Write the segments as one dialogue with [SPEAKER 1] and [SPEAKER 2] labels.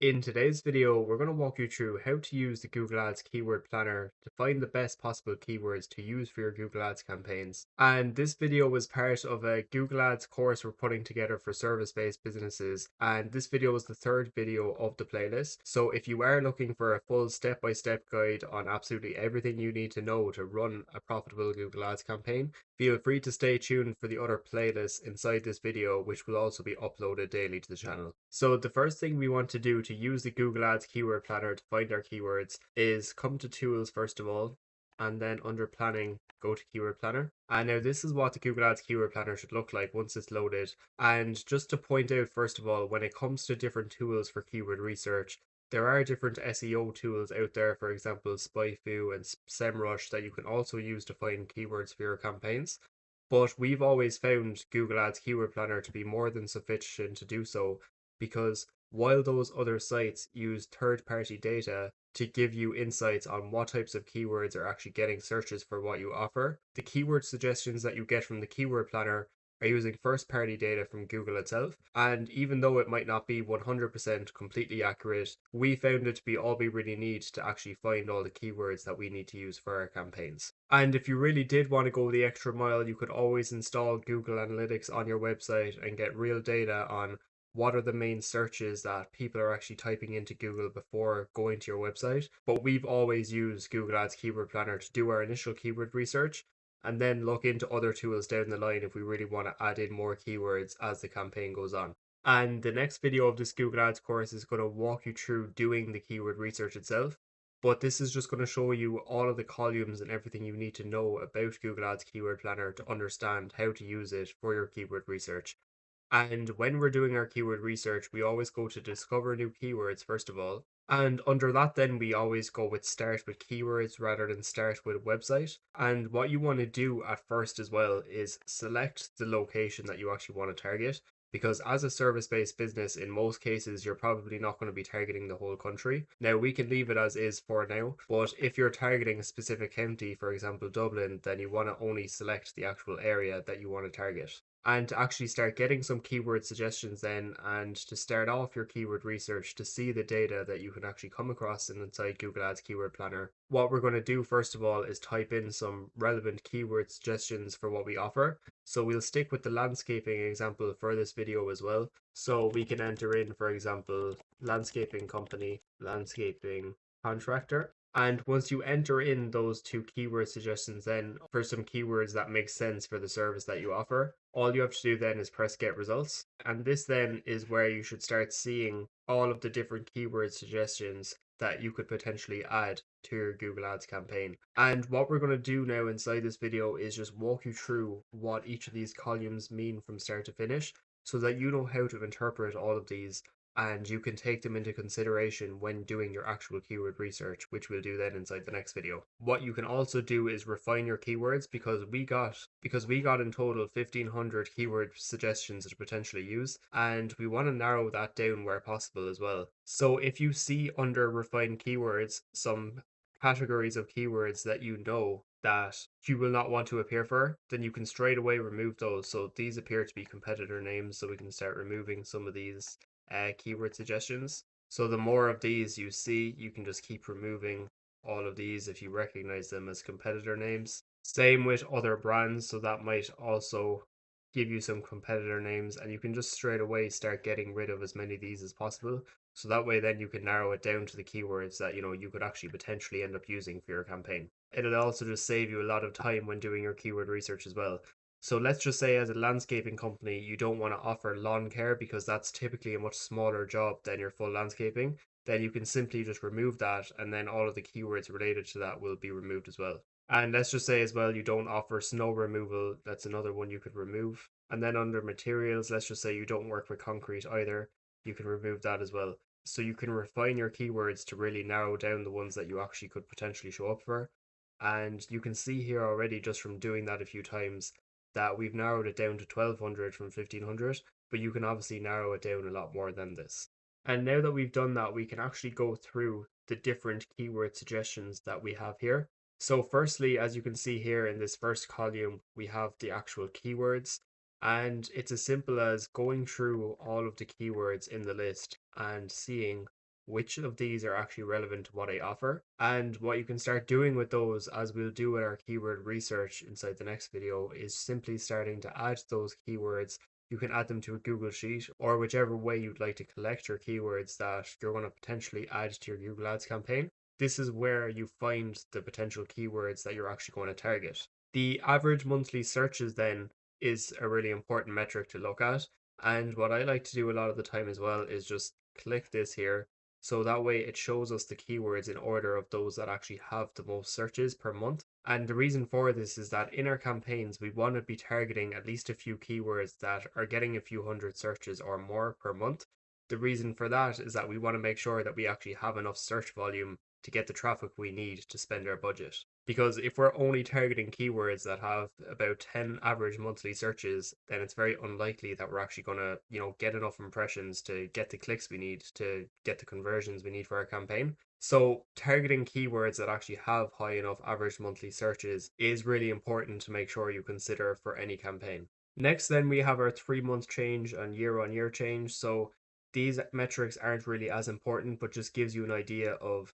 [SPEAKER 1] In today's video, we're going to walk you through how to use the Google Ads Keyword Planner to find the best possible keywords to use for your Google Ads campaigns. And this video was part of a Google Ads course we're putting together for service-based businesses. And this video is the third video of the playlist. So if you are looking for a full step-by-step guide on absolutely everything you need to know to run a profitable Google Ads campaign, feel free to stay tuned for the other playlists inside this video, which will also be uploaded daily to the channel. So the first thing we want to do to use the Google Ads Keyword Planner to find our keywords is come to Tools first of all, and then under Planning, go to Keyword Planner. And now this is what the Google Ads Keyword Planner should look like once it's loaded. And just to point out, first of all, when it comes to different tools for keyword research, there are different SEO tools out there, for example, SpyFu and SEMrush, that you can also use to find keywords for your campaigns. But we've always found Google Ads Keyword Planner to be more than sufficient to do so, because while those other sites use third party data to give you insights on what types of keywords are actually getting searches for what you offer, the keyword suggestions that you get from the Keyword Planner are using first party data from Google itself. And even though it might not be 100% completely accurate, we found it to be all we really need to actually find all the keywords that we need to use for our campaigns. And if you really did want to go the extra mile, you could always install Google Analytics on your website and get real data on what are the main searches that people are actually typing into Google before going to your website. But we've always used Google Ads Keyword Planner to do our initial keyword research and then look into other tools down the line if we really want to add in more keywords as the campaign goes on. And the next video of this Google Ads course is going to walk you through doing the keyword research itself. But this is just going to show you all of the columns and everything you need to know about Google Ads Keyword Planner to understand how to use it for your keyword research. And when we're doing our keyword research, we always go to discover new keywords first of all. And under that, then we always go with start with keywords rather than start with a website. And what you want to do at first as well is select the location that you actually want to target. Because as a service based business, in most cases, you're probably not going to be targeting the whole country. Now, we can leave it as is for now, but if you're targeting a specific county, for example, Dublin, then you want to only select the actual area that you want to target. And to actually start getting some keyword suggestions then, and to start off your keyword research to see the data that you can actually come across inside Google Ads Keyword Planner. What we're going to do first of all is type in some relevant keyword suggestions for what we offer. So we'll stick with the landscaping example for this video as well. So we can enter in, for example, landscaping company, landscaping contractor. And once you enter in those two keyword suggestions, then for some keywords that make sense for the service that you offer, all you have to do then is press get results. And this then is where you should start seeing all of the different keyword suggestions that you could potentially add to your Google Ads campaign. And what we're going to do now inside this video is just walk you through what each of these columns mean from start to finish so that you know how to interpret all of these and you can take them into consideration when doing your actual keyword research, which we'll do then inside the next video. What you can also do is refine your keywords because we got in total 1500 keyword suggestions to potentially use, and we want to narrow that down where possible as well. So if you see under refined keywords some categories of keywords that you know that you will not want to appear for, then you can straight away remove those. So these appear to be competitor names, so we can start removing some of these keyword suggestions. So the more of these you see, you can just keep removing all of these if you recognize them as competitor names. Same with other brands, so that might also give you some competitor names, and you can just straight away start getting rid of as many of these as possible. So that way then you can narrow it down to the keywords that you could actually potentially end up using for your campaign. It'll also just save you a lot of time when doing your keyword research as well. So let's just say as a landscaping company, you don't want to offer lawn care because that's typically a much smaller job than your full landscaping. Then you can simply just remove that, and then all of the keywords related to that will be removed as well. And let's just say as well, you don't offer snow removal. That's another one you could remove. And then under materials, let's just say you don't work with concrete either. You can remove that as well. So you can refine your keywords to really narrow down the ones that you actually could potentially show up for. And you can see here already just from doing that a few times that we've narrowed it down to 1200 from 1500, but you can obviously narrow it down a lot more than this. And now that we've done that, we can actually go through the different keyword suggestions that we have here. So firstly, as you can see here in this first column, we have the actual keywords, and it's as simple as going through all of the keywords in the list and seeing which of these are actually relevant to what I offer. And what you can start doing with those, as we'll do with our keyword research inside the next video, is simply starting to add those keywords. You can add them to a Google Sheet or whichever way you'd like to collect your keywords that you're going to potentially add to your Google Ads campaign. This is where you find the potential keywords that you're actually going to target. The average monthly searches then is a really important metric to look at. And what I like to do a lot of the time as well is just click this here. So that way it shows us the keywords in order of those that actually have the most searches per month. And the reason for this is that in our campaigns, we want to be targeting at least a few keywords that are getting a few hundred searches or more per month. The reason for that is that we want to make sure that we actually have enough search volume to get the traffic we need to spend our budget. Because if we're only targeting keywords that have about 10 average monthly searches, then it's very unlikely that we're actually going to, get enough impressions to get the clicks we need to get the conversions we need for our campaign. So targeting keywords that actually have high enough average monthly searches is really important to make sure you consider for any campaign. Next, then we have our 3 month change and year on year change. So these metrics aren't really as important, but just gives you an idea of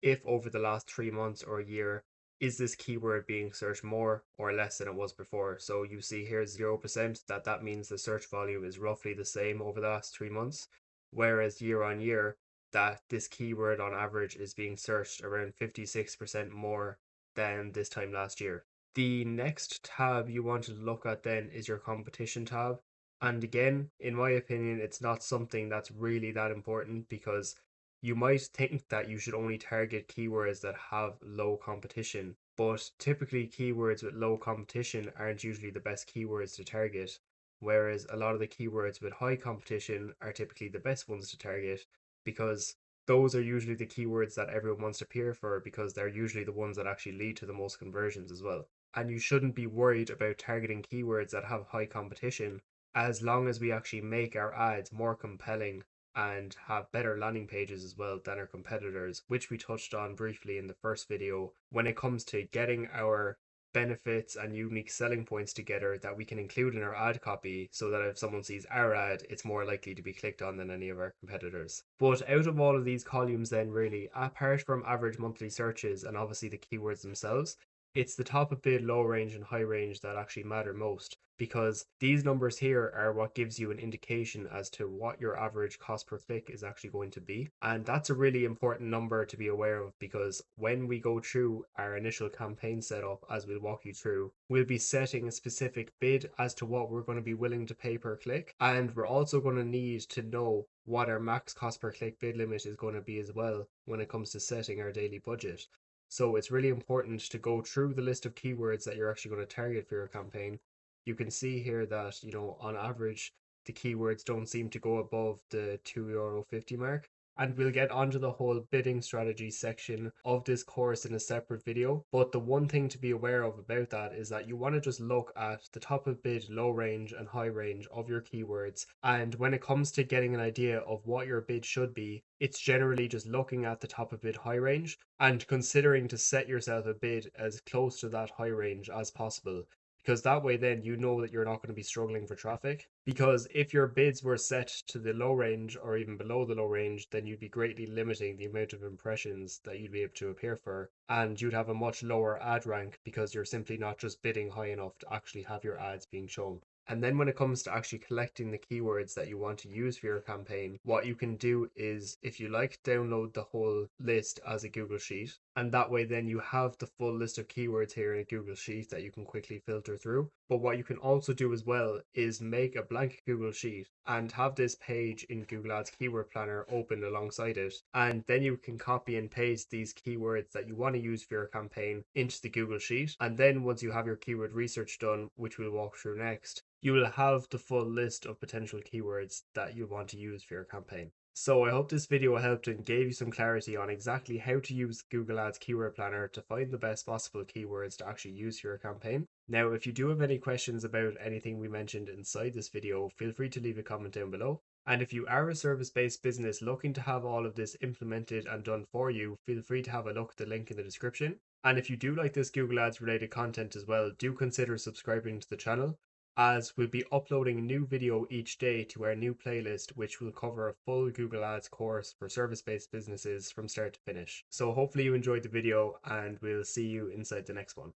[SPEAKER 1] if over the last 3 months or a year, is this keyword being searched more or less than it was before? So you see here 0%, that means the search volume is roughly the same over the last 3 months, whereas year on year, that this keyword on average is being searched around 56% more than this time last year. The next tab you want to look at then is your competition tab. And again, in my opinion, it's not something that's really that important because you might think that you should only target keywords that have low competition, but typically keywords with low competition aren't usually the best keywords to target, whereas a lot of the keywords with high competition are typically the best ones to target because those are usually the keywords that everyone wants to appear for because they're usually the ones that actually lead to the most conversions as well. And you shouldn't be worried about targeting keywords that have high competition as long as we actually make our ads more compelling and have better landing pages as well than our competitors, which we touched on briefly in the first video when it comes to getting our benefits and unique selling points together that we can include in our ad copy so that if someone sees our ad, it's more likely to be clicked on than any of our competitors. But out of all of these columns then really, apart from average monthly searches and obviously the keywords themselves, it's the top of bid, low range, and high range that actually matter most because these numbers here are what gives you an indication as to what your average cost per click is actually going to be. And that's a really important number to be aware of because when we go through our initial campaign setup, as we'll walk you through, we'll be setting a specific bid as to what we're going to be willing to pay per click. And we're also going to need to know what our max cost per click bid limit is going to be as well when it comes to setting our daily budget. So it's really important to go through the list of keywords that you're actually going to target for your campaign. You can see here that, on average, the keywords don't seem to go above the €2.50 mark. And we'll get onto the whole bidding strategy section of this course in a separate video. But the one thing to be aware of about that is that you want to just look at the top of bid, low range, and high range of your keywords. And when it comes to getting an idea of what your bid should be, it's generally just looking at the top of bid, high range, and considering to set yourself a bid as close to that high range as possible because that way then you know that you're not going to be struggling for traffic. Because if your bids were set to the low range or even below the low range, then you'd be greatly limiting the amount of impressions that you'd be able to appear for, and you'd have a much lower ad rank because you're simply not just bidding high enough to actually have your ads being shown. And then when it comes to actually collecting the keywords that you want to use for your campaign, what you can do is, if you like, download the whole list as a Google Sheet. And that way then you have the full list of keywords here in a Google Sheet that you can quickly filter through. But what you can also do as well is make a blank Google Sheet and have this page in Google Ads Keyword Planner open alongside it. And then you can copy and paste these keywords that you want to use for your campaign into the Google Sheet. And then once you have your keyword research done, which we'll walk through next, you will have the full list of potential keywords that you want to use for your campaign. So I hope this video helped and gave you some clarity on exactly how to use Google Ads Keyword Planner to find the best possible keywords to actually use for your campaign. Now, if you do have any questions about anything we mentioned inside this video, feel free to leave a comment down below. And if you are a service-based business looking to have all of this implemented and done for you, feel free to have a look at the link in the description. And if you do like this Google Ads related content as well, do consider subscribing to the channel. as we'll be uploading a new video each day to our new playlist, which will cover a full Google Ads course for service-based businesses from start to finish. So hopefully you enjoyed the video, and we'll see you inside the next one.